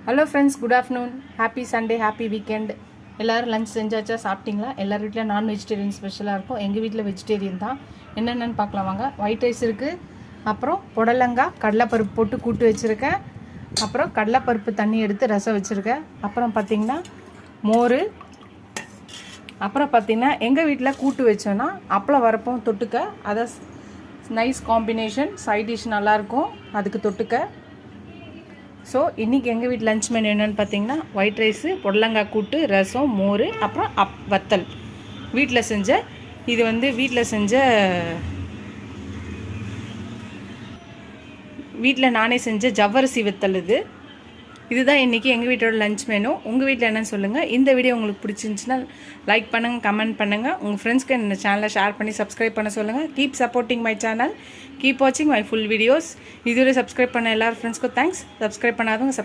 Hello friends, good afternoon. Happy Sunday, happy weekend. எல்லோரும் lunch செஞ்சாச்சா, சாப்பிட்டீங்களா? எல்லார் வீட்டில் நான் வெஜிடேரியன் ஸ்பெஷலாக இருக்கும். எங்கள் வீட்டில் வெஜிடேரியன் தான். என்னென்னு பார்க்கலாம் வாங்க. ஒயிட் ரைஸ் இருக்குது, அப்புறம் புடலங்காய் கடலைப்பருப்பு போட்டு கூட்டு வச்சுருக்கேன், அப்புறம் கடலைப்பருப்பு தண்ணி எடுத்து ரசம் வச்சுருக்கேன், அப்புறம் பார்த்திங்கன்னா மோர், அப்புறம் பார்த்திங்கன்னா எங்கள் வீட்டில் கூட்டு வச்சோன்னா அப்பளம் வரப்போம் தொட்டுக்க. அதை நைஸ் காம்பினேஷன், சைட் டிஷ் நல்லாயிருக்கும் அதுக்கு தொட்டுக்க. ஸோ இன்றைக்கி எங்கள் வீட்டு லஞ்ச் மெனு என்னென்னு பார்த்தீங்கன்னா ஒயிட் ரைஸு, புடலங்காய் கூட்டு, ரசம், மோர், அப்புறம் வத்தல். வீட்டில் செஞ்ச இது வீட்டில் நானே செஞ்ச ஜவ்வரிசி வத்தல். இதுதான் இன்றைக்கி எங்கள் வீட்டோட லஞ்ச் மெனு. உங்கள் வீட்டில் என்னன்னு சொல்லுங்கள். இந்த வீடியோ உங்களுக்கு பிடிச்சிருந்துச்சுன்னா லைக் பண்ணுங்கள், கமெண்ட் பண்ணுங்கள், உங்கள் ஃப்ரெண்ட்ஸ்க்கு இந்த சேனலை ஷேர் பண்ணி சப்ஸ்கிரைப் பண்ண சொல்லுங்கள். Keep supporting my channel, keep வாட்சிங் மை ஃபுல் வீடியோஸ். இதுவரை சப்ஸ்கிரைப் பண்ண எல்லாரும் ஃப்ரெண்ட்ஸ்க்கும் தேங்க்ஸ். சப்ஸ்கிரைப் பண்ணாதவங்க